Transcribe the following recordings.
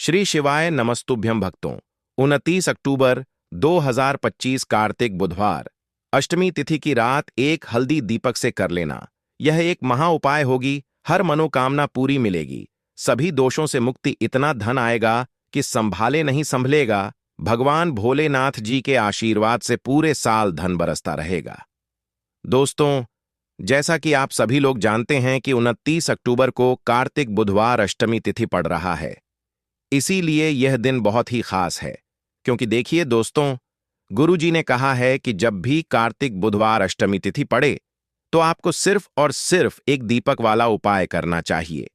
श्री शिवाय नमस्तुभ्यं भक्तों। 29 अक्टूबर 2025 कार्तिक बुधवार, अष्टमी तिथि की रात एक हल्दी दीपक से कर लेना। यह एक महा उपाय होगी, हर मनोकामना पूरी मिलेगी, सभी दोषों से मुक्ति, इतना धन आएगा कि संभाले नहीं संभलेगा। भगवान भोलेनाथ जी के आशीर्वाद से पूरे साल धन बरसता रहेगा। दोस्तों, जैसा कि आप सभी लोग जानते हैं कि 29 अक्टूबर को कार्तिक बुधवार अष्टमी तिथि पड़ रहा है। इसीलिए यह दिन बहुत ही खास है, क्योंकि देखिए दोस्तों, गुरु जी ने कहा है कि जब भी कार्तिक बुधवार अष्टमी तिथि पड़े तो आपको सिर्फ और सिर्फ एक दीपक वाला उपाय करना चाहिए।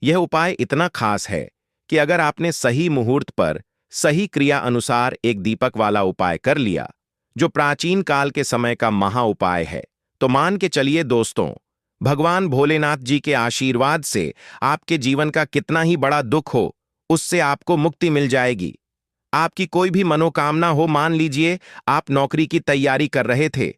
यह उपाय इतना खास है कि अगर आपने सही मुहूर्त पर सही क्रिया अनुसार एक दीपक वाला उपाय कर लिया, जो प्राचीन काल के समय का महा उपाय है, तो मान के चलिए दोस्तों, भगवान भोलेनाथ जी के आशीर्वाद से आपके जीवन का कितना ही बड़ा दुख हो, उससे आपको मुक्ति मिल जाएगी। आपकी कोई भी मनोकामना हो, मान लीजिए आप नौकरी की तैयारी कर रहे थे,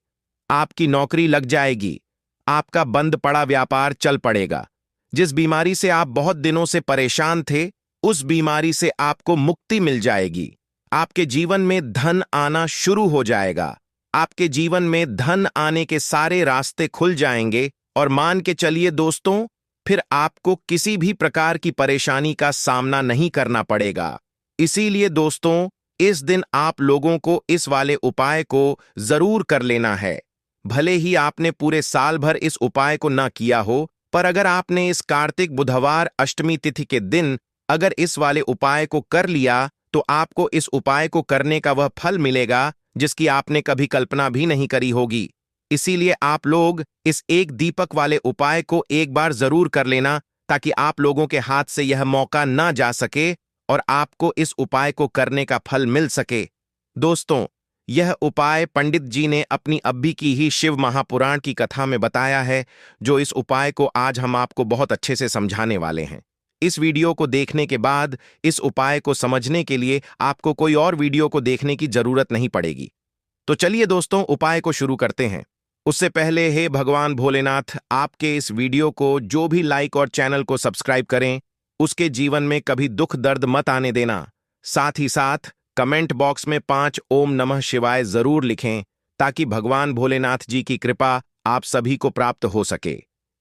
आपकी नौकरी लग जाएगी, आपका बंद पड़ा व्यापार चल पड़ेगा, जिस बीमारी से आप बहुत दिनों से परेशान थे, उस बीमारी से आपको मुक्ति मिल जाएगी। आपके जीवन में धन आना शुरू हो जाएगा, आपके जीवन में धन आने के सारे रास्ते खुल जाएंगे और मान के चलिए दोस्तों, फिर आपको किसी भी प्रकार की परेशानी का सामना नहीं करना पड़ेगा। इसीलिए दोस्तों, इस दिन आप लोगों को इस वाले उपाय को जरूर कर लेना है। भले ही आपने पूरे साल भर इस उपाय को ना किया हो, पर अगर आपने इस कार्तिक बुधवार अष्टमी तिथि के दिन अगर इस वाले उपाय को कर लिया, तो आपको इस उपाय को करने का वह फल मिलेगा जिसकी आपने कभी कल्पना भी नहीं करी होगी। इसीलिए आप लोग इस एक दीपक वाले उपाय को एक बार जरूर कर लेना, ताकि आप लोगों के हाथ से यह मौका ना जा सके और आपको इस उपाय को करने का फल मिल सके। दोस्तों, यह उपाय पंडित जी ने अपनी अभी की ही शिव महापुराण की कथा में बताया है, जो इस उपाय को आज हम आपको बहुत अच्छे से समझाने वाले हैं। इस वीडियो को देखने के बाद इस उपाय को समझने के लिए आपको कोई और वीडियो को देखने की जरूरत नहीं पड़ेगी। तो चलिए दोस्तों, उपाय को शुरू करते हैं। उससे पहले हे भगवान भोलेनाथ, आपके इस वीडियो को जो भी लाइक और चैनल को सब्सक्राइब करें, उसके जीवन में कभी दुख दर्द मत आने देना। साथ ही साथ कमेंट बॉक्स में 5 ओम नमः शिवाय जरूर लिखें, ताकि भगवान भोलेनाथ जी की कृपा आप सभी को प्राप्त हो सके।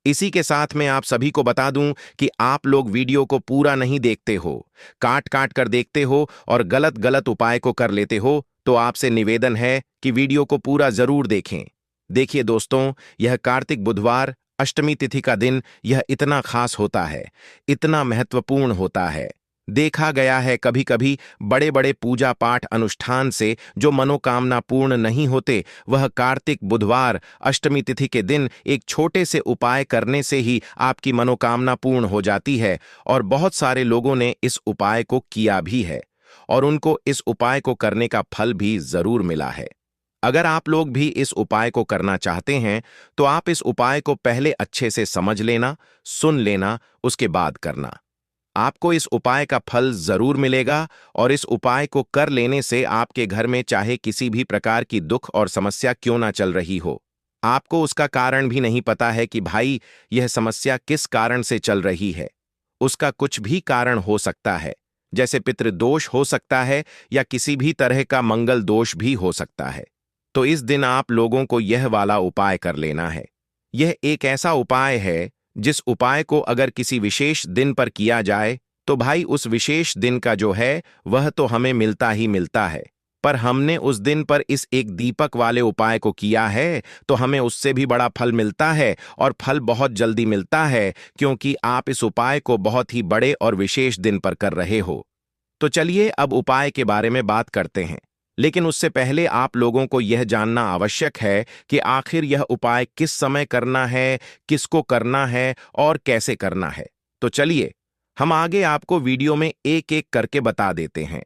इसी के साथ मैं आप सभी को बता दूं कि आप लोग वीडियो को पूरा नहीं देखते हो, काट काट कर देखते हो और गलत गलत उपाय को कर लेते हो, तो आपसे निवेदन है कि वीडियो को पूरा जरूर देखें। देखिए दोस्तों, यह कार्तिक बुधवार अष्टमी तिथि का दिन यह इतना खास होता है, इतना महत्वपूर्ण होता है। देखा गया है कभी कभी बड़े बड़े पूजा पाठ अनुष्ठान से जो मनोकामना पूर्ण नहीं होते, वह कार्तिक बुधवार अष्टमी तिथि के दिन एक छोटे से उपाय करने से ही आपकी मनोकामना पूर्ण हो जाती है। और बहुत सारे लोगों ने इस उपाय को किया भी है और उनको इस उपाय को करने का फल भी जरूर मिला है। अगर आप लोग भी इस उपाय को करना चाहते हैं, तो आप इस उपाय को पहले अच्छे से समझ लेना, सुन लेना, उसके बाद करना। आपको इस उपाय का फल जरूर मिलेगा और इस उपाय को कर लेने से आपके घर में चाहे किसी भी प्रकार की दुख और समस्या क्यों ना चल रही हो, आपको उसका कारण भी नहीं पता है कि भाई यह समस्या किस कारण से चल रही है। उसका कुछ भी कारण हो सकता है, जैसे पितृदोष हो सकता है या किसी भी तरह का मंगल दोष भी हो सकता है। तो इस दिन आप लोगों को यह वाला उपाय कर लेना है। यह एक ऐसा उपाय है जिस उपाय को अगर किसी विशेष दिन पर किया जाए, तो भाई उस विशेष दिन का जो है वह तो हमें मिलता ही मिलता है, पर हमने उस दिन पर इस एक दीपक वाले उपाय को किया है तो हमें उससे भी बड़ा फल मिलता है, और फल बहुत जल्दी मिलता है, क्योंकि आप इस उपाय को बहुत ही बड़े और विशेष दिन पर कर रहे हो। तो चलिए अब उपाय के बारे में बात करते हैं, लेकिन उससे पहले आप लोगों को यह जानना आवश्यक है कि आखिर यह उपाय किस समय करना है, किसको करना है और कैसे करना है। तो चलिए हम आगे आपको वीडियो में एक एक करके बता देते हैं।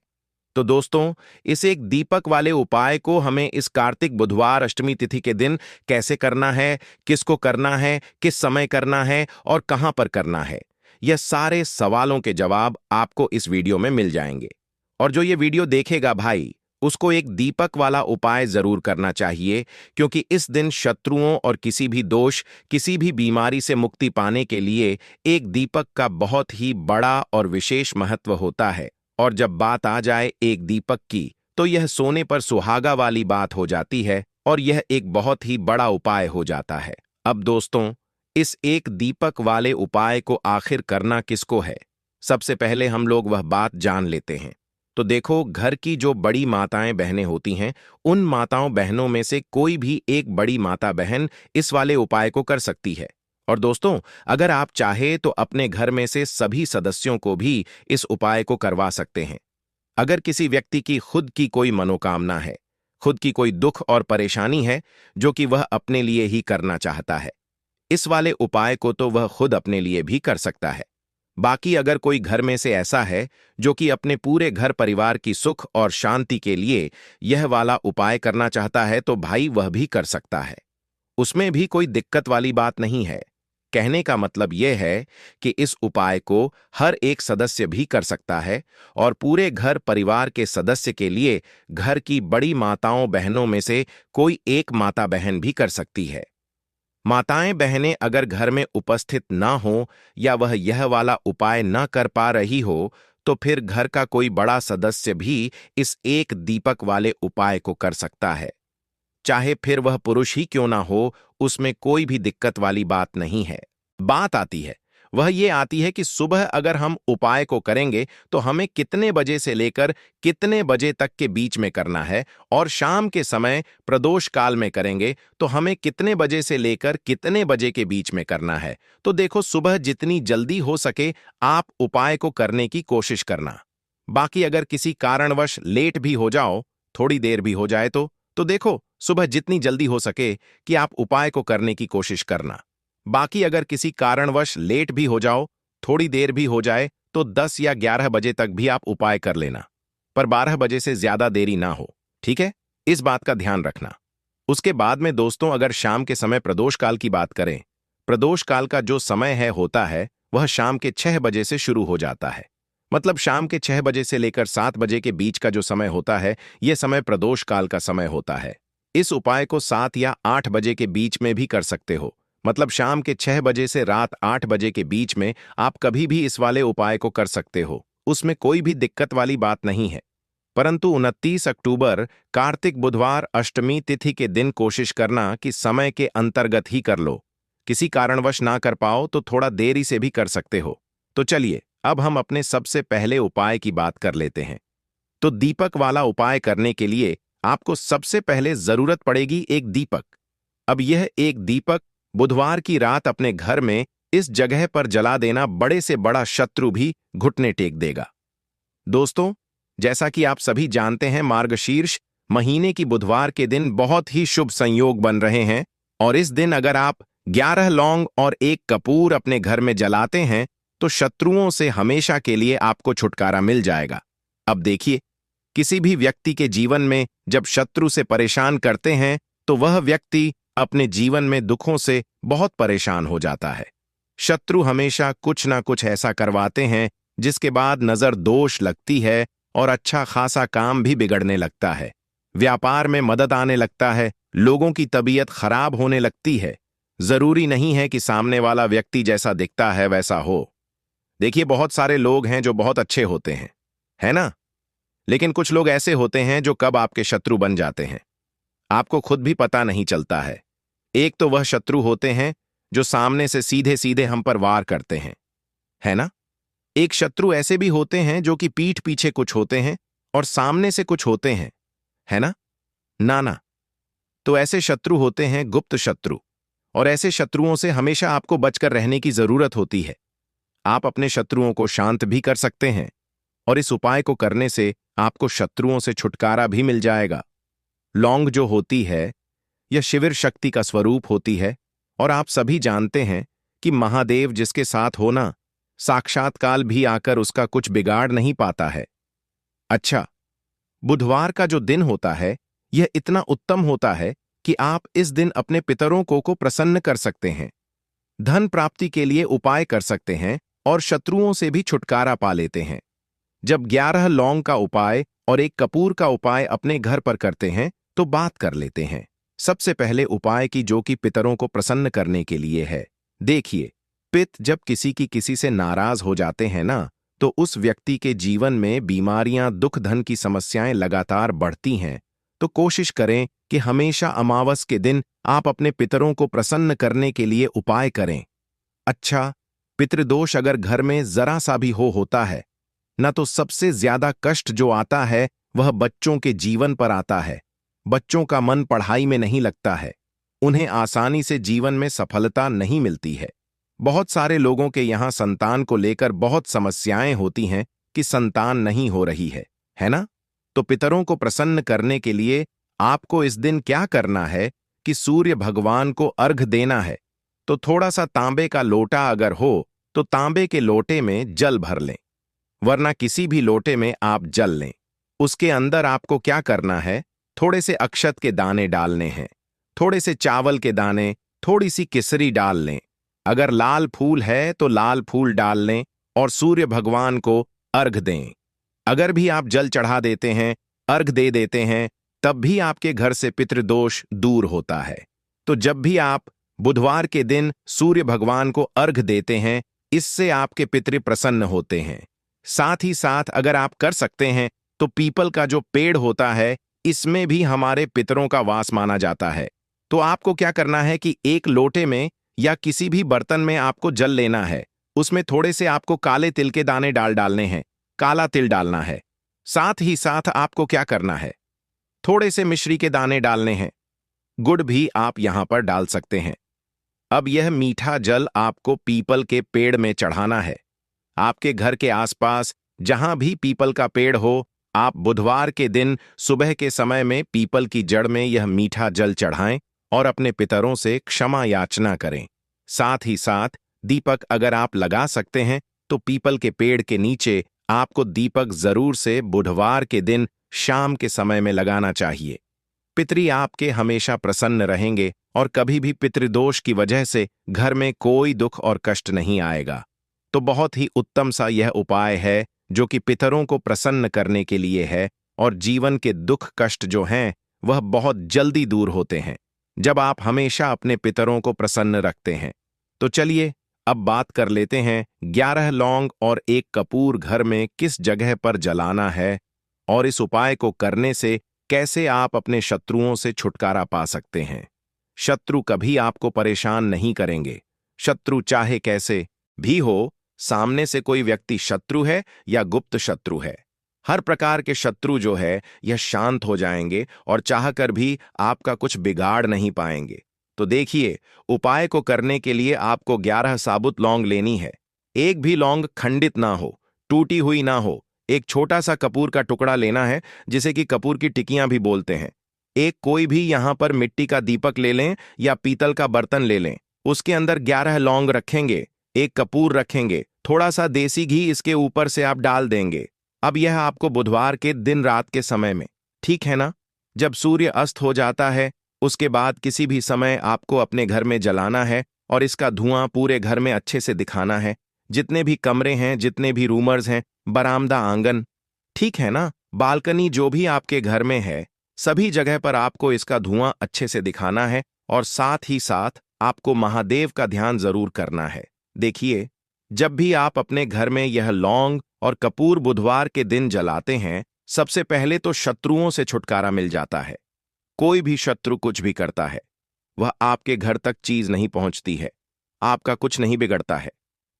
तो दोस्तों, इस एक दीपक वाले उपाय को हमें इस कार्तिक बुधवार अष्टमी तिथि के दिन कैसे करना है, किसको करना है, किस समय करना है और कहां पर करना है, यह सारे सवालों के जवाब आपको इस वीडियो में मिल जाएंगे। और जो ये वीडियो देखेगा भाई, उसको एक दीपक वाला उपाय जरूर करना चाहिए, क्योंकि इस दिन शत्रुओं और किसी भी दोष, किसी भी बीमारी से मुक्ति पाने के लिए एक दीपक का बहुत ही बड़ा और विशेष महत्व होता है। और जब बात आ जाए एक दीपक की, तो यह सोने पर सुहागा वाली बात हो जाती है और यह एक बहुत ही बड़ा उपाय हो जाता है। अब दोस्तों, इस एक दीपक वाले उपाय को आखिर करना किसको है? सबसे पहले हम लोग वह बात जान लेते हैं। तो देखो, घर की जो बड़ी माताएं बहनें होती हैं, उन माताओं बहनों में से कोई भी एक बड़ी माता बहन इस वाले उपाय को कर सकती है। और दोस्तों, अगर आप चाहे तो अपने घर में से सभी सदस्यों को भी इस उपाय को करवा सकते हैं। अगर किसी व्यक्ति की खुद की कोई मनोकामना है, खुद की कोई दुख और परेशानी है जो कि वह अपने लिए ही करना चाहता है, इस वाले उपाय को तो वह खुद अपने लिए भी कर सकता है। बाकी अगर कोई घर में से ऐसा है जो कि अपने पूरे घर परिवार की सुख और शांति के लिए यह वाला उपाय करना चाहता है, तो भाई वह भी कर सकता है। उसमें भी कोई दिक्कत वाली बात नहीं है। कहने का मतलब यह है कि इस उपाय को हर एक सदस्य भी कर सकता है और पूरे घर परिवार के सदस्य के लिए घर की बड़ी माताओं बहनों में से कोई एक माता बहन भी कर सकती है। माताएं बहनें अगर घर में उपस्थित ना हो या वह यह वाला उपाय न कर पा रही हो, तो फिर घर का कोई बड़ा सदस्य भी इस एक दीपक वाले उपाय को कर सकता है। चाहे फिर वह पुरुष ही क्यों ना हो, उसमें कोई भी दिक्कत वाली बात नहीं है। बात आती है, वह ये आती है कि सुबह अगर हम उपाय को करेंगे तो हमें कितने बजे से लेकर कितने बजे तक के बीच में करना है, और शाम के समय प्रदोष काल में करेंगे तो हमें कितने बजे से लेकर कितने बजे के बीच में करना है। तो देखो, सुबह जितनी जल्दी हो सके आप उपाय को करने की कोशिश करना। बाकी अगर किसी कारणवश लेट भी हो जाओ, थोड़ी देर भी हो जाए तो देखो, सुबह जितनी जल्दी हो सके कि आप उपाय को करने की कोशिश करना। बाकी अगर किसी कारणवश लेट भी हो जाओ, थोड़ी देर भी हो जाए, तो 10 या 11 बजे तक भी आप उपाय कर लेना, पर 12 बजे से ज्यादा देरी ना हो। ठीक है, इस बात का ध्यान रखना। उसके बाद में दोस्तों, अगर शाम के समय प्रदोष काल की बात करें, प्रदोष काल का जो समय होता है वह शाम के 6 बजे से शुरू हो जाता है। मतलब शाम के 6 बजे से लेकर 7 बजे के बीच का जो समय होता है, यह समय प्रदोष काल का समय होता है। इस उपाय को 7 या 8 बजे के बीच में भी कर सकते हो। मतलब शाम के 6 बजे से रात 8 बजे के बीच में आप कभी भी इस वाले उपाय को कर सकते हो, उसमें कोई भी दिक्कत वाली बात नहीं है। परंतु 29 अक्टूबर कार्तिक बुधवार अष्टमी तिथि के दिन कोशिश करना कि समय के अंतर्गत ही कर लो। किसी कारणवश ना कर पाओ तो थोड़ा देरी से भी कर सकते हो। तो चलिए, अब हम अपने सबसे पहले उपाय की बात कर लेते हैं। तो दीपक वाला उपाय करने के लिए आपको सबसे पहले जरूरत पड़ेगी एक दीपक। अब यह एक दीपक बुधवार की रात अपने घर में इस जगह पर जला देना, बड़े से बड़ा शत्रु भी घुटने टेक देगा। दोस्तों, जैसा कि आप सभी जानते हैं, मार्गशीर्ष महीने की बुधवार के दिन बहुत ही शुभ संयोग बन रहे हैं, और इस दिन अगर आप 11 लौंग और 1 कपूर अपने घर में जलाते हैं तो शत्रुओं से हमेशा के लिए आपको छुटकारा मिल जाएगा। अब देखिए, किसी भी व्यक्ति के जीवन में जब शत्रु से परेशान करते हैं तो वह व्यक्ति अपने जीवन में दुखों से बहुत परेशान हो जाता है। शत्रु हमेशा कुछ ना कुछ ऐसा करवाते हैं जिसके बाद नजर दोष लगती है और अच्छा खासा काम भी बिगड़ने लगता है। व्यापार में मदद आने लगता है, लोगों की तबीयत खराब होने लगती है। जरूरी नहीं है कि सामने वाला व्यक्ति जैसा दिखता है वैसा हो। देखिए, बहुत सारे लोग हैं जो बहुत अच्छे होते हैं, है ना? लेकिन कुछ लोग ऐसे होते हैं जो कब आपके शत्रु बन जाते हैं आपको खुद भी पता नहीं चलता है। एक तो वह शत्रु होते हैं जो सामने से सीधे सीधे हम पर वार करते हैं, है ना? एक शत्रु ऐसे भी होते हैं जो कि पीठ पीछे कुछ होते हैं और सामने से कुछ होते हैं, है ना? ना। तो ऐसे शत्रु होते हैं गुप्त शत्रु, और ऐसे शत्रुओं से हमेशा आपको बचकर रहने की जरूरत होती है। आप अपने शत्रुओं को शांत भी कर सकते हैं, और इस उपाय को करने से आपको शत्रुओं से छुटकारा भी मिल जाएगा। लौंग जो होती है, यह शिविर शक्ति का स्वरूप होती है, और आप सभी जानते हैं कि महादेव जिसके साथ होना, साक्षात काल भी आकर उसका कुछ बिगाड़ नहीं पाता है। अच्छा, बुधवार का जो दिन होता है यह इतना उत्तम होता है कि आप इस दिन अपने पितरों को प्रसन्न कर सकते हैं, धन प्राप्ति के लिए उपाय कर सकते हैं और शत्रुओं से भी छुटकारा पा लेते हैं। जब 11 लौंग का उपाय और 1 कपूर का उपाय अपने घर पर करते हैं तो बात कर लेते हैं सबसे पहले उपाय की, जो कि पितरों को प्रसन्न करने के लिए है। देखिए, पित जब किसी से नाराज हो जाते हैं ना, तो उस व्यक्ति के जीवन में बीमारियां, दुख, धन की समस्याएं लगातार बढ़ती हैं। तो कोशिश करें कि हमेशा अमावस के दिन आप अपने पितरों को प्रसन्न करने के लिए उपाय करें। अच्छा, पितृदोष अगर घर में जरा सा भी होता है न, तो सबसे ज्यादा कष्ट जो आता है वह बच्चों के जीवन पर आता है। बच्चों का मन पढ़ाई में नहीं लगता है, उन्हें आसानी से जीवन में सफलता नहीं मिलती है। बहुत सारे लोगों के यहाँ संतान को लेकर बहुत समस्याएं होती हैं कि संतान नहीं हो रही है ना? तो पितरों को प्रसन्न करने के लिए आपको इस दिन क्या करना है कि सूर्य भगवान को अर्घ देना है। तो थोड़ा सा तांबे का लोटा अगर हो तो तांबे के लोटे में जल भर लें, वरना किसी भी लोटे में आप जल लें। उसके अंदर आपको क्या करना है, थोड़े से अक्षत के दाने डालने हैं, थोड़े से चावल के दाने, थोड़ी सी केसरी डाल लें। अगर लाल फूल है तो लाल फूल डाल लें और सूर्य भगवान को अर्घ दें। अगर भी आप जल चढ़ा देते हैं, अर्घ दे देते हैं, तब भी आपके घर से पितृदोष दूर होता है। तो जब भी आप बुधवार के दिन सूर्य भगवान को अर्घ देते हैं, इससे आपके पितृ प्रसन्न होते हैं। साथ ही साथ अगर आप कर सकते हैं तो पीपल का जो पेड़ होता है, इसमें भी हमारे पितरों का वास माना जाता है। तो आपको क्या करना है कि एक लोटे में या किसी भी बर्तन में आपको जल लेना है, उसमें थोड़े से आपको काले तिल के दाने डालने हैं, काला तिल डालना है। साथ ही साथ आपको क्या करना है, थोड़े से मिश्री के दाने डालने हैं, गुड़ भी आप यहां पर डाल सकते हैं। अब यह मीठा जल आपको पीपल के पेड़ में चढ़ाना है। आपके घर के आसपास जहां भी पीपल का पेड़ हो, आप बुधवार के दिन सुबह के समय में पीपल की जड़ में यह मीठा जल चढ़ाएं और अपने पितरों से क्षमा याचना करें। साथ ही साथ दीपक अगर आप लगा सकते हैं तो पीपल के पेड़ के नीचे आपको दीपक जरूर से बुधवार के दिन शाम के समय में लगाना चाहिए। पितरी आपके हमेशा प्रसन्न रहेंगे और कभी भी पितृदोष की वजह से घर में कोई दुख और कष्ट नहीं आएगा। तो बहुत ही उत्तम सा यह उपाय है जो कि पितरों को प्रसन्न करने के लिए है, और जीवन के दुख कष्ट जो हैं वह बहुत जल्दी दूर होते हैं जब आप हमेशा अपने पितरों को प्रसन्न रखते हैं। तो चलिए अब बात कर लेते हैं 11 लौंग और 1 कपूर घर में किस जगह पर जलाना है, और इस उपाय को करने से कैसे आप अपने शत्रुओं से छुटकारा पा सकते हैं। शत्रु कभी आपको परेशान नहीं करेंगे। शत्रु चाहे कैसे भी हो, सामने से कोई व्यक्ति शत्रु है या गुप्त शत्रु है, हर प्रकार के शत्रु जो है यह शांत हो जाएंगे और चाहकर भी आपका कुछ बिगाड़ नहीं पाएंगे। तो देखिए, उपाय को करने के लिए आपको 11 साबुत लौंग लेनी है। एक भी लौंग खंडित ना हो, टूटी हुई ना हो। एक छोटा सा कपूर का टुकड़ा लेना है, जिसे कि कपूर की टिकियां भी बोलते हैं। एक कोई भी यहां पर मिट्टी का दीपक ले लें या पीतल का बर्तन ले लें। उसके अंदर 11 लौंग रखेंगे, 1 कपूर रखेंगे, थोड़ा सा देसी घी इसके ऊपर से आप डाल देंगे। अब यह आपको बुधवार के दिन रात के समय में, ठीक है ना, जब सूर्य अस्त हो जाता है, उसके बाद किसी भी समय आपको अपने घर में जलाना है और इसका धुआं पूरे घर में अच्छे से दिखाना है। जितने भी कमरे हैं, जितने भी रूमर्स हैं, बरामदा, आंगन, ठीक है ना, बालकनी, जो भी आपके घर में है, सभी जगह पर आपको इसका धुआं अच्छे से दिखाना है। और साथ ही साथ आपको महादेव का ध्यान जरूर करना है। देखिए, जब भी आप अपने घर में यह लौंग और कपूर बुधवार के दिन जलाते हैं, सबसे पहले तो शत्रुओं से छुटकारा मिल जाता है। कोई भी शत्रु कुछ भी करता है, वह आपके घर तक चीज नहीं पहुंचती है, आपका कुछ नहीं बिगड़ता है।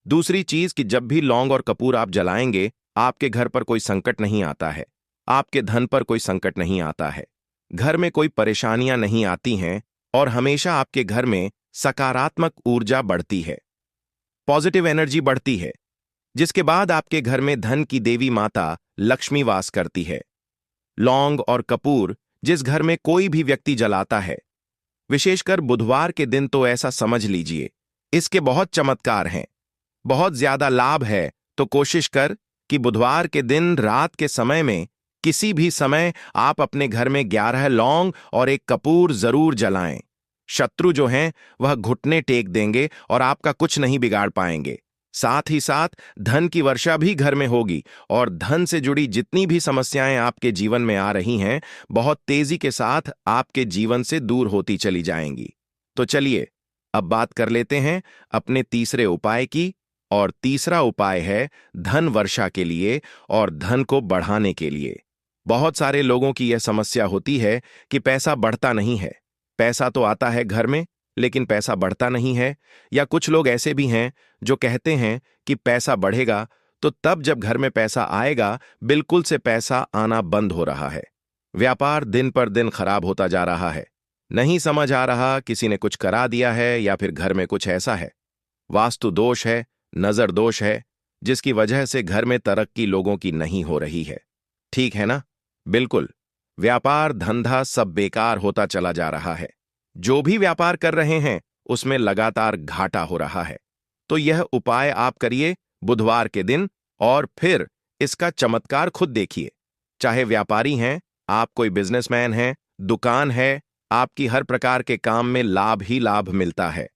दूसरी चीज कि जब भी लौंग और कपूर आप जलाएंगे, आपके घर पर कोई संकट नहीं आता है, आपके धन पर कोई संकट नहीं आता है, घर में कोई परेशानियां नहीं आती हैं, और हमेशा आपके घर में सकारात्मक ऊर्जा बढ़ती है, पॉजिटिव एनर्जी बढ़ती है, जिसके बाद आपके घर में धन की देवी माता लक्ष्मी वास करती है। लौंग और कपूर जिस घर में कोई भी व्यक्ति जलाता है, विशेषकर बुधवार के दिन, तो ऐसा समझ लीजिए इसके बहुत चमत्कार हैं, बहुत ज्यादा लाभ है। तो कोशिश कर कि बुधवार के दिन रात के समय में किसी भी समय आप अपने घर में 11 लौंग और 1 कपूर जरूर जलाएं। शत्रु जो हैं वह घुटने टेक देंगे और आपका कुछ नहीं बिगाड़ पाएंगे। साथ ही साथ धन की वर्षा भी घर में होगी, और धन से जुड़ी जितनी भी समस्याएं आपके जीवन में आ रही हैं, बहुत तेजी के साथ आपके जीवन से दूर होती चली जाएंगी। तो चलिए अब बात कर लेते हैं अपने तीसरे उपाय की, और तीसरा उपाय है धन वर्षा के लिए और धन को बढ़ाने के लिए। बहुत सारे लोगों की यह समस्या होती है कि पैसा बढ़ता नहीं है। पैसा तो आता है घर में, लेकिन पैसा बढ़ता नहीं है। या कुछ लोग ऐसे भी हैं जो कहते हैं कि पैसा बढ़ेगा, तो तब जब घर में पैसा आएगा, बिल्कुल से पैसा आना बंद हो रहा है। व्यापार दिन पर दिन खराब होता जा रहा है। नहीं समझ आ रहा, किसी ने कुछ करा दिया है या फिर घर में कुछ ऐसा है, वास्तु दोष है, नजर दोष है, जिसकी वजह से घर में तरक्की लोगों की नहीं हो रही है। ठीक है ना? बिल्कुल। व्यापार धंधा सब बेकार होता चला जा रहा है। जो भी व्यापार कर रहे हैं उसमें लगातार घाटा हो रहा है। तो यह उपाय आप करिए बुधवार के दिन, और फिर इसका चमत्कार खुद देखिए। चाहे व्यापारी हैं, आप कोई बिजनेसमैन हैं, दुकान है, आपकी हर प्रकार के काम में लाभ ही लाभ मिलता है।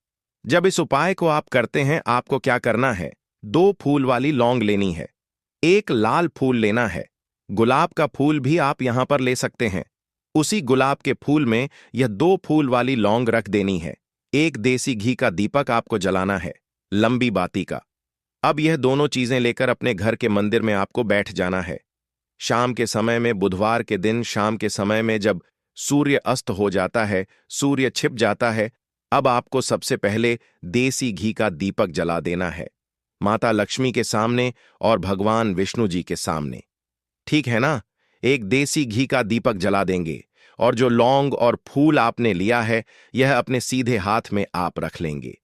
जब इस उपाय को आप करते हैं, आपको क्या करना है? 2 फूल वाली लौंग लेनी है, 1 लाल फूल लेना है, गुलाब का फूल भी आप यहां पर ले सकते हैं। उसी गुलाब के फूल में यह 2 फूल वाली लौंग रख देनी है। 1 देसी घी का दीपक आपको जलाना है, लंबी बाती का। अब यह दोनों चीजें लेकर अपने घर के मंदिर में आपको बैठ जाना है। शाम के समय में, बुधवार के दिन शाम के समय में, जब सूर्य अस्त हो जाता है, सूर्य छिप जाता है, अब आपको सबसे पहले देसी घी का दीपक जला देना है, माता लक्ष्मी के सामने और भगवान विष्णु जी के सामने। ठीक है ना? एक देसी घी का दीपक जला देंगे, और जो लौंग और फूल आपने लिया है, यह अपने सीधे हाथ में आप रख लेंगे।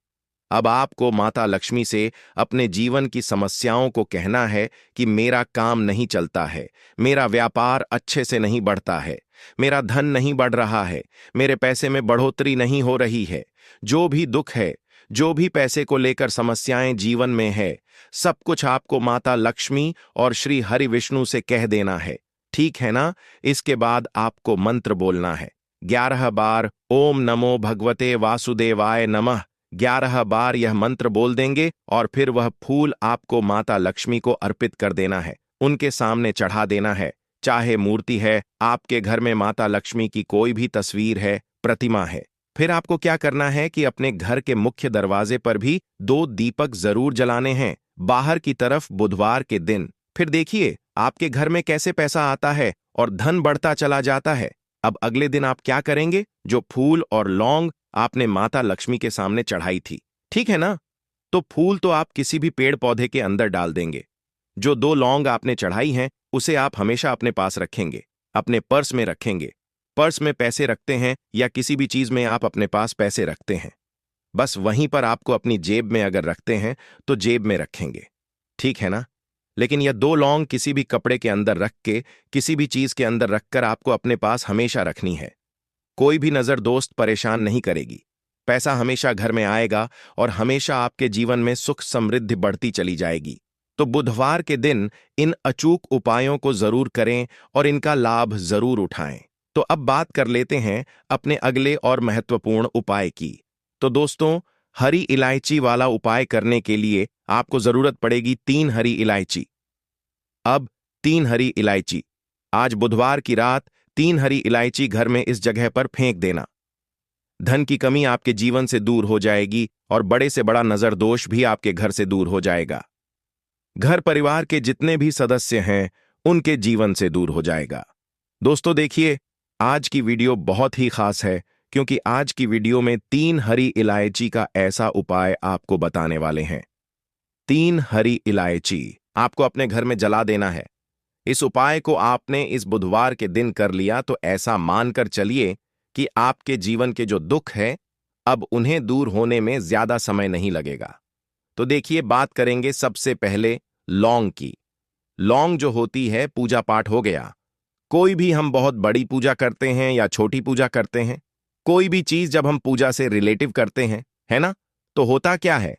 अब आपको माता लक्ष्मी से अपने जीवन की समस्याओं को कहना है कि मेरा काम नहीं चलता है, मेरा व्यापार अच्छे से नहीं बढ़ता है, मेरा धन नहीं बढ़ रहा है, मेरे पैसे में बढ़ोतरी नहीं हो रही है। जो भी दुख है, जो भी पैसे को लेकर समस्याएं जीवन में है, सब कुछ आपको माता लक्ष्मी और श्री हरि विष्णु से कह देना है। ठीक है ना? इसके बाद आपको मंत्र बोलना है 11 बार, ओम नमो भगवते वासुदेवाय नमः। 11 बार यह मंत्र बोल देंगे, और फिर वह फूल आपको माता लक्ष्मी को अर्पित कर देना है, उनके सामने चढ़ा देना है। चाहे मूर्ति है, आपके घर में माता लक्ष्मी की कोई भी तस्वीर है, प्रतिमा है, फिर आपको क्या करना है कि अपने घर के मुख्य दरवाजे पर भी 2 दीपक जरूर जलाने हैं, बाहर की तरफ, बुधवार के दिन। फिर देखिए आपके घर में कैसे पैसा आता है और धन बढ़ता चला जाता है। अब अगले दिन आप क्या करेंगे? जो फूल और लौंग आपने माता लक्ष्मी के सामने चढ़ाई थी, ठीक है ना? तो फूल तो आप किसी भी पेड़ पौधे के अंदर डाल देंगे। जो 2 लौंग आपने चढ़ाई हैं, उसे आप हमेशा अपने पास रखेंगे, अपने पर्स में रखेंगे। पर्स में पैसे रखते हैं या किसी भी चीज में आप अपने पास पैसे रखते हैं, बस वहीं पर आपको अपनी जेब में अगर रखते हैं तो जेब में रखेंगे। ठीक है ना? लेकिन यह 2 लौंग किसी भी कपड़े के अंदर रख के, किसी भी चीज के अंदर रखकर आपको अपने पास हमेशा रखनी है। कोई भी नजर दोस्त परेशान नहीं करेगी। पैसा हमेशा घर में आएगा और हमेशा आपके जीवन में सुख समृद्धि बढ़ती चली जाएगी। तो बुधवार के दिन इन अचूक उपायों को जरूर करें और इनका लाभ जरूर उठाएं। तो अब बात कर लेते हैं अपने अगले और महत्वपूर्ण उपाय की। तो दोस्तों, हरी इलायची वाला उपाय करने के लिए आपको जरूरत पड़ेगी 3 हरी इलायची। अब 3 हरी इलायची, आज बुधवार की रात 3 हरी इलायची घर में इस जगह पर फेंक देना। धन की कमी आपके जीवन से दूर हो जाएगी और बड़े से बड़ा नजर दोष भी आपके घर से दूर हो जाएगा। घर परिवार के जितने भी सदस्य हैं, उनके जीवन से दूर हो जाएगा। दोस्तों देखिए, आज की वीडियो बहुत ही खास है, क्योंकि आज की वीडियो में 3 हरी इलायची का ऐसा उपाय आपको बताने वाले हैं। 3 हरी इलायची आपको अपने घर में जला देना है। इस उपाय को आपने इस बुधवार के दिन कर लिया तो ऐसा मानकर चलिए कि आपके जीवन के जो दुख है, अब उन्हें दूर होने में ज्यादा समय नहीं लगेगा। तो देखिए, बात करेंगे सबसे पहले लौंग की। लौंग जो होती है, पूजा पाठ हो गया, कोई भी हम बहुत बड़ी पूजा करते हैं या छोटी पूजा करते हैं, कोई भी चीज जब हम पूजा से रिलेटिव करते हैं, है ना, तो होता क्या है,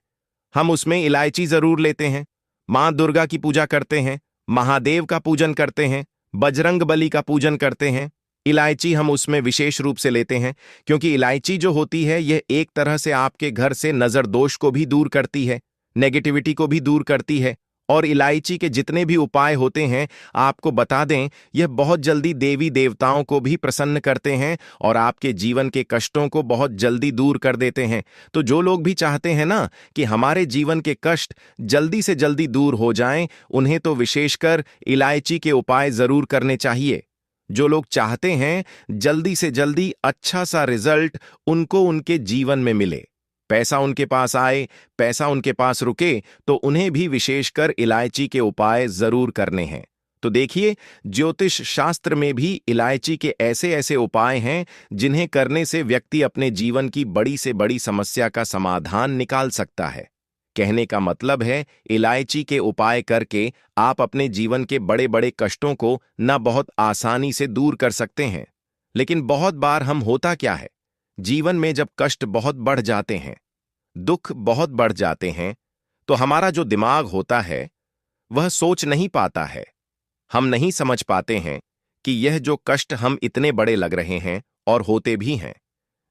हम उसमें इलायची जरूर लेते हैं। मां दुर्गा की पूजा करते हैं, महादेव का पूजन करते हैं, बजरंग बली का पूजन करते हैं, इलायची हम उसमें विशेष रूप से लेते हैं, क्योंकि इलायची जो होती है, यह एक तरह से आपके घर से नजर दोष को भी दूर करती है, नेगेटिविटी को भी दूर करती है, और इलायची के जितने भी उपाय होते हैं, आपको बता दें, यह बहुत जल्दी देवी देवताओं को भी प्रसन्न करते हैं और आपके जीवन के कष्टों को बहुत जल्दी दूर कर देते हैं। तो जो लोग भी चाहते हैं ना कि हमारे जीवन के कष्ट जल्दी से जल्दी दूर हो जाएं, उन्हें तो विशेषकर इलायची के उपाय जरूर करने चाहिए। जो लोग चाहते हैं जल्दी से जल्दी अच्छा सा रिजल्ट उनको उनके जीवन में मिले, पैसा उनके पास आए, पैसा उनके पास रुके, तो उन्हें भी विशेषकर इलायची के उपाय जरूर करने हैं। तो देखिए, ज्योतिष शास्त्र में भी इलायची के ऐसे ऐसे उपाय हैं जिन्हें करने से व्यक्ति अपने जीवन की बड़ी से बड़ी समस्या का समाधान निकाल सकता है। कहने का मतलब है, इलायची के उपाय करके आप अपने जीवन के बड़े बड़े कष्टों को न बहुत आसानी से दूर कर सकते हैं। लेकिन बहुत बार हम होता क्या है, जीवन में जब कष्ट बहुत बढ़ जाते हैं, दुख बहुत बढ़ जाते हैं, तो हमारा जो दिमाग होता है वह सोच नहीं पाता है। हम नहीं समझ पाते हैं कि यह जो कष्ट हम इतने बड़े लग रहे हैं, और होते भी हैं।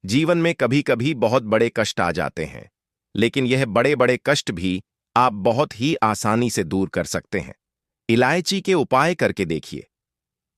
जीवन में कभी कभी बहुत बड़े कष्ट आ जाते हैं, लेकिन यह बड़े बड़े कष्ट भी आप बहुत ही आसानी से दूर कर सकते हैं। इलायची के उपाय करके देखिए।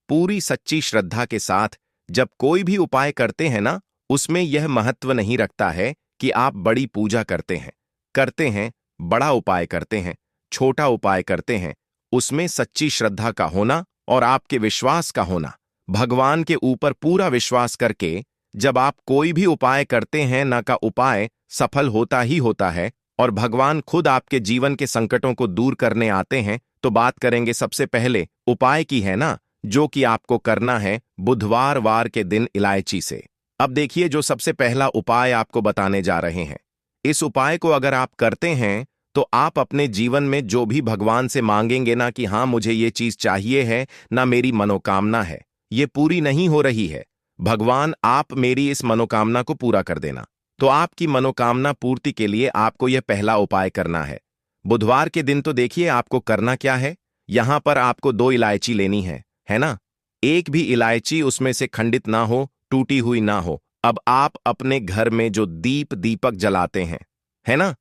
पूरी सच्ची श्रद्धा के साथ जब कोई भी उपाय करते हैं ना, उसमें यह महत्व नहीं रखता है कि आप बड़ी पूजा करते हैं, बड़ा उपाय करते हैं, छोटा उपाय करते हैं। उसमें सच्ची श्रद्धा का होना और आपके विश्वास का होना, भगवान के ऊपर पूरा विश्वास करके जब आप कोई भी उपाय करते हैं ना, का उपाय सफल होता ही होता है और भगवान खुद आपके जीवन के संकटों को दूर करने आते हैं। तो बात करेंगे सबसे पहले उपाय की, है ना, जो कि आपको करना है बुधवार के दिन इलायची से। अब देखिए, जो सबसे पहला उपाय आपको बताने जा रहे हैं, इस उपाय को अगर आप करते हैं तो आप अपने जीवन में जो भी भगवान से मांगेंगे ना कि हाँ मुझे ये चीज चाहिए है, ना मेरी मनोकामना है, ये पूरी नहीं हो रही है, भगवान आप मेरी इस मनोकामना को पूरा कर देना। तो आपकी मनोकामना पूर्ति के लिए आपको यह पहला उपाय करना है। बुधवार के दिन तो देखिए आपको करना क्या है, यहां पर आपको 2 इलायची लेनी है ना। एक भी इलायची उसमें से खंडित ना हो, टूटी हुई ना हो। अब आप अपने घर में जो दीपक जलाते हैं, है ना,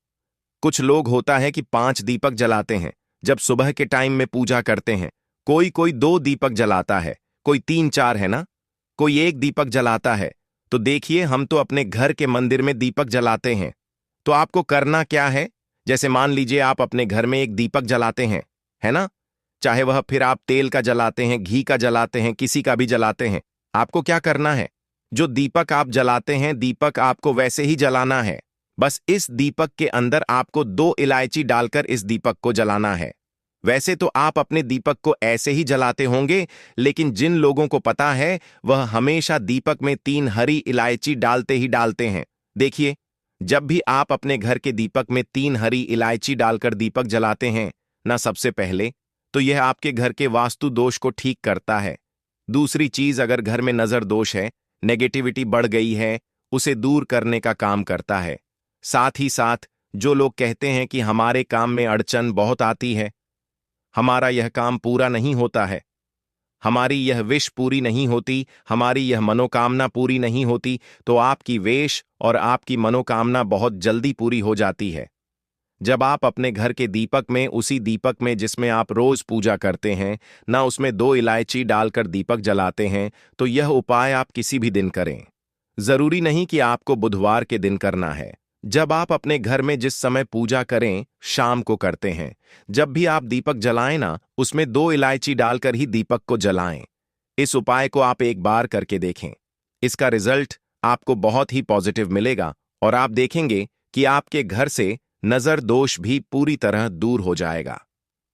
कुछ लोग होता है कि 5 दीपक जलाते हैं जब सुबह के टाइम में पूजा करते हैं, कोई 2 दीपक जलाता है, कोई 3-4, है ना, कोई 1 दीपक जलाता है। तो देखिए, हम तो अपने घर के मंदिर में दीपक जलाते हैं। तो आपको करना क्या है, जैसे मान लीजिए आप अपने घर में एक दीपक जलाते हैं, है ना, चाहे वह फिर आप तेल का जलाते हैं, घी का जलाते हैं, किसी का भी जलाते हैं, आपको क्या करना है, जो दीपक आप जलाते हैं, दीपक आपको वैसे ही जलाना है। बस इस दीपक के अंदर आपको 2 इलायची डालकर इस दीपक को जलाना है। वैसे तो आप अपने दीपक को ऐसे ही जलाते होंगे, लेकिन जिन लोगों को पता है वह हमेशा दीपक में 3 हरी इलायची डालते ही डालते हैं। देखिए, जब भी आप अपने घर के दीपक में 3 हरी इलायची डालकर दीपक जलाते हैं ना, सबसे पहले तो यह आपके घर के वास्तु दोष को ठीक करता है। दूसरी चीज, अगर घर में नजर दोष है, नेगेटिविटी बढ़ गई है, उसे दूर करने का काम करता है। साथ ही साथ जो लोग कहते हैं कि हमारे काम में अड़चन बहुत आती है, हमारा यह काम पूरा नहीं होता है, हमारी यह विश पूरी नहीं होती, हमारी यह मनोकामना पूरी नहीं होती, तो आपकी वेश और आपकी मनोकामना बहुत जल्दी पूरी हो जाती है। जब आप अपने घर के दीपक में, उसी दीपक में जिसमें आप रोज पूजा करते हैं ना, उसमें 2 इलायची डालकर दीपक जलाते हैं, तो यह उपाय आप किसी भी दिन करें। जरूरी नहीं कि आपको बुधवार के दिन करना है। जब आप अपने घर में जिस समय पूजा करें, शाम को करते हैं, जब भी आप दीपक जलाएं ना, उसमें 2 इलायची डालकर ही दीपक को जलाएं। इस उपाय को आप एक बार करके देखें, इसका रिजल्ट आपको बहुत ही पॉजिटिव मिलेगा और आप देखेंगे कि आपके घर से नजर दोष भी पूरी तरह दूर हो जाएगा,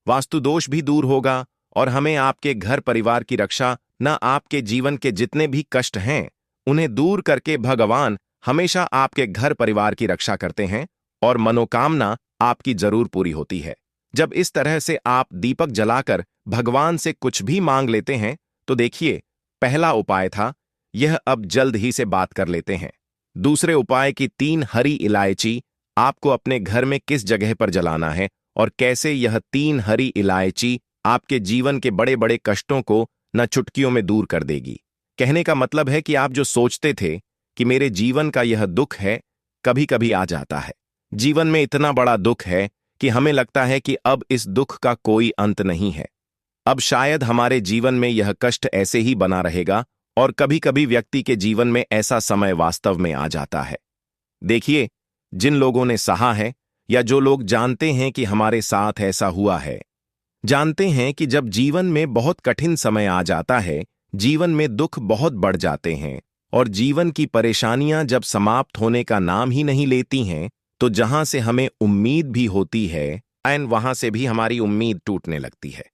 वास्तु दोष भी दूर होगा और हमें आपके घर परिवार की रक्षा, न आपके जीवन के जितने भी कष्ट हैं उन्हें दूर करके भगवान हमेशा आपके घर परिवार की रक्षा करते हैं और मनोकामना आपकी जरूर पूरी होती है। जब इस तरह से आप दीपक जलाकर भगवान से कुछ भी मांग लेते हैं, तो देखिए, पहला उपाय था यह, अब जल्द ही से बात कर लेते हैं दूसरे उपाय की। 3 हरी इलायची आपको अपने घर में किस जगह पर जलाना है और कैसे यह 3 हरी इलायची आपके जीवन के बड़े बड़े कष्टों को न चुटकियों में दूर कर देगी। कहने का मतलब है कि आप जो सोचते थे कि मेरे जीवन का यह दुख है, कभी कभी आ जाता है, जीवन में इतना बड़ा दुख है कि हमें लगता है कि अब इस दुख का कोई अंत नहीं है। अब शायद हमारे जीवन में यह कष्ट ऐसे ही बना रहेगा, और कभी कभी व्यक्ति के जीवन में ऐसा समय वास्तव में आ जाता है। देखिए, जिन लोगों ने सहा है, या जो लोग जानते हैं कि हमारे साथ ऐसा हुआ है, जानते हैं कि जब जीवन में बहुत कठिन समय आ जाता है, जीवन में दुख बहुत बढ़ जाते हैं, और जीवन की परेशानियां जब समाप्त होने का नाम ही नहीं लेती हैं, तो जहां से हमें उम्मीद भी होती है, एंड वहां से भी हमारी उम्मीद टूटने लगती है।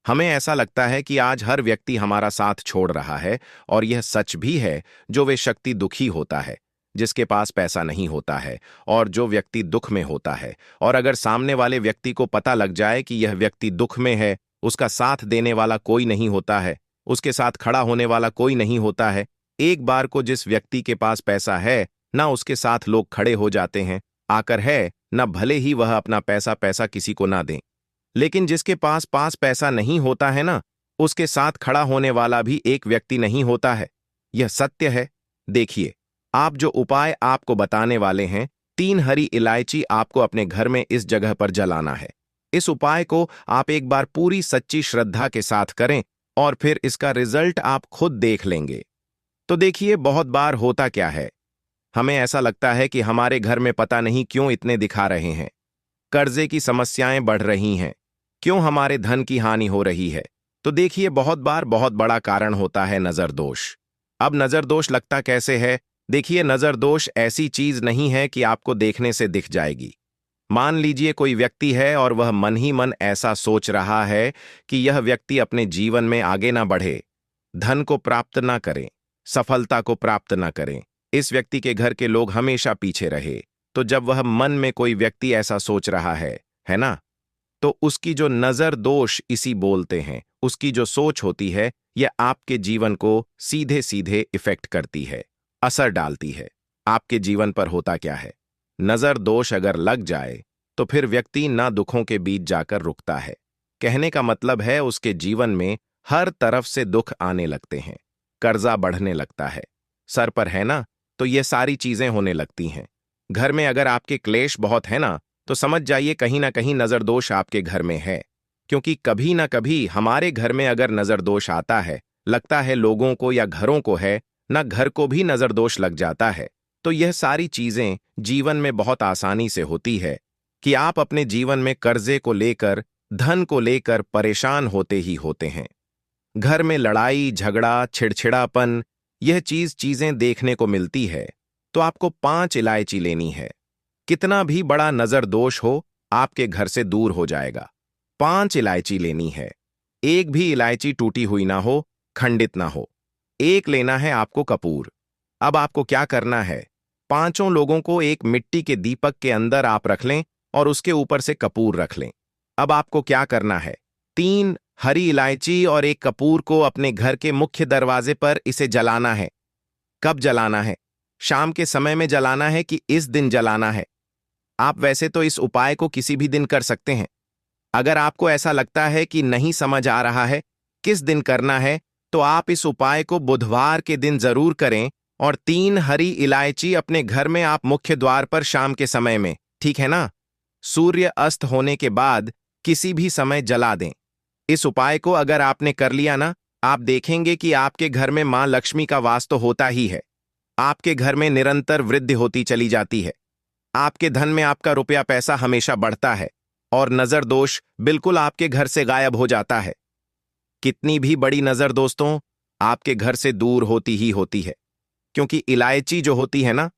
हमें ऐसा लगता है कि आज हर व्यक्ति हमारा साथ छोड़ रहा है, और यह सच भी है। जो वे शक्ति दुखी होता है, जिसके पास पैसा नहीं होता है, और जो व्यक्ति दुख में होता है, और अगर सामने वाले व्यक्ति को पता लग जाए कि यह व्यक्ति दुख में है, उसका साथ देने वाला कोई नहीं होता है, उसके साथ खड़ा होने वाला कोई नहीं होता है। एक बार को जिस व्यक्ति के पास पैसा है, ना उसके साथ लोग खड़े हो जाते हैं आकर, है ना, भले ही वह अपना पैसा किसी को ना दें। लेकिन जिसके पास पैसा नहीं होता है ना, उसके साथ खड़ा होने वाला भी एक व्यक्ति नहीं होता है। यह सत्य है। देखिए, आप जो उपाय आपको बताने वाले हैं, 3 हरी इलायची आपको अपने घर में इस जगह पर जलाना है। इस उपाय को आप एक बार पूरी सच्ची श्रद्धा के साथ करें, और फिर इसका रिजल्ट आप खुद देख लेंगे। तो देखिए, बहुत बार होता क्या है, हमें ऐसा लगता है कि हमारे घर में पता नहीं क्यों इतने दिखा रहे हैं, कर्जे की समस्याएं बढ़ रही हैं, क्यों हमारे धन की हानि हो रही है। तो देखिए, बहुत बार बहुत बड़ा कारण होता है नजर दोष। अब नजर दोष लगता कैसे है? देखिए, नजर दोष ऐसी चीज नहीं है कि आपको देखने से दिख जाएगी। मान लीजिए कोई व्यक्ति है और वह मन ही मन ऐसा सोच रहा है कि यह व्यक्ति अपने जीवन में आगे ना बढ़े, धन को प्राप्त ना करे, सफलता को प्राप्त ना करें, इस व्यक्ति के घर के लोग हमेशा पीछे रहे। तो जब वह मन में कोई व्यक्ति ऐसा सोच रहा है ना, तो उसकी जो नजर दोष इसी बोलते हैं, उसकी जो सोच होती है, यह आपके जीवन को सीधे सीधे इफेक्ट करती है, असर डालती है। आपके जीवन पर होता क्या है, नजर दोष अगर लग जाए तो फिर व्यक्ति ना दुखों के बीच जाकर रुकता है। कहने का मतलब है, उसके जीवन में हर तरफ से दुख आने लगते हैं, कर्जा बढ़ने लगता है, सर पर है ना, तो ये सारी चीजें होने लगती हैं। घर में अगर आपके क्लेश बहुत है ना, तो समझ जाइए कहीं ना कहीं नजर दोष आपके घर में है। क्योंकि कभी ना कभी हमारे घर में अगर नजर दोष आता है, लगता है लोगों को या घरों को है ना, घर को भी नजर दोष लग जाता है। तो यह सारी चीजें जीवन में बहुत आसानी से होती है कि आप अपने जीवन में कर्जे को लेकर, धन को लेकर परेशान होते ही होते हैं। घर में लड़ाई झगड़ा, छिड़छिड़ापन, यह चीजें देखने को मिलती है। तो आपको 5 इलायची लेनी है। कितना भी बड़ा नजर दोष हो, आपके घर से दूर हो जाएगा। 5 इलायची लेनी है। एक भी इलायची टूटी हुई ना हो, खंडित ना हो। एक लेना है आपको कपूर। अब आपको क्या करना है, 5 लोगों को एक मिट्टी के दीपक के अंदर आप रख लें, और उसके ऊपर से कपूर रख लें। अब आपको क्या करना है, 3 हरी इलायची और एक कपूर को अपने घर के मुख्य दरवाजे पर इसे जलाना है। कब जलाना है? शाम के समय में जलाना है कि इस दिन जलाना है? आप वैसे तो इस उपाय को किसी भी दिन कर सकते हैं। अगर आपको ऐसा लगता है कि नहीं समझ आ रहा है किस दिन करना है, तो आप इस उपाय को बुधवार के दिन जरूर करें, और 3 हरी इलायची अपने घर में आप मुख्य द्वार पर शाम के समय में, ठीक है ना, सूर्य अस्त होने के बाद किसी भी समय जला दें। इस उपाय को अगर आपने कर लिया ना, आप देखेंगे कि आपके घर में मां लक्ष्मी का वास तो होता ही है। आपके घर में निरंतर वृद्धि होती चली जाती है। आपके धन में आपका रुपया पैसा हमेशा बढ़ता है, और नजर दोष बिल्कुल आपके घर से गायब हो जाता है। कितनी भी बड़ी नजर दोस्तों आपके घर से दूर होती ही होती है, क्योंकि इलायची जो होती है ना,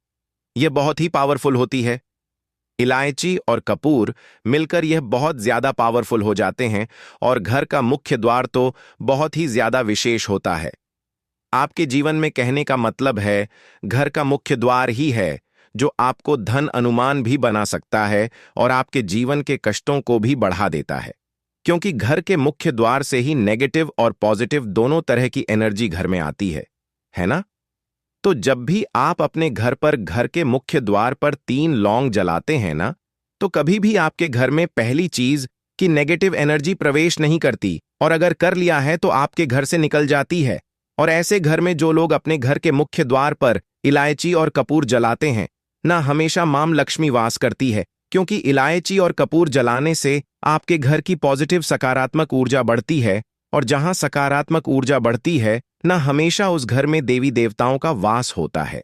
यह बहुत ही पावरफुल होती है। इलायची और कपूर मिलकर यह बहुत ज्यादा पावरफुल हो जाते हैं, और घर का मुख्य द्वार तो बहुत ही ज्यादा विशेष होता है। आपके जीवन में कहने का मतलब है, घर का मुख्य द्वार ही है जो आपको धन अनुमान भी बना सकता है, और आपके जीवन के कष्टों को भी बढ़ा देता है। क्योंकि घर के मुख्य द्वार से ही नेगेटिव और पॉजिटिव दोनों तरह की एनर्जी घर में आती है ना? तो जब भी आप अपने घर पर घर के मुख्य द्वार पर 3 लौंग जलाते हैं ना, तो कभी भी आपके घर में पहली चीज कि नेगेटिव एनर्जी प्रवेश नहीं करती, और अगर कर लिया है तो आपके घर से निकल जाती है। और ऐसे घर में जो लोग अपने घर के मुख्य द्वार पर इलायची और कपूर जलाते हैं ना, हमेशा मां लक्ष्मी वास करती है, क्योंकि इलायची और कपूर जलाने से आपके घर की पॉजिटिव सकारात्मक ऊर्जा बढ़ती है, और जहां सकारात्मक ऊर्जा बढ़ती है न हमेशा उस घर में देवी देवताओं का वास होता है।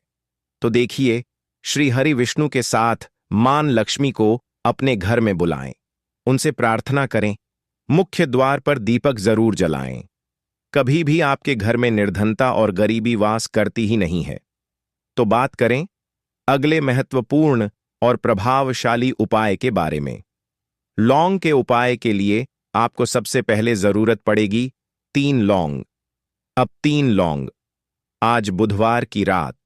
तो देखिए, श्री हरि विष्णु के साथ मां लक्ष्मी को अपने घर में बुलाएं, उनसे प्रार्थना करें, मुख्य द्वार पर दीपक जरूर जलाएं। कभी भी आपके घर में निर्धनता और गरीबी वास करती ही नहीं है। तो बात करें अगले महत्वपूर्ण और प्रभावशाली उपाय के बारे में। लौंग के उपाय के लिए आपको सबसे पहले जरूरत पड़ेगी 3 लौंग। अब 3 लौंग आज बुधवार की रात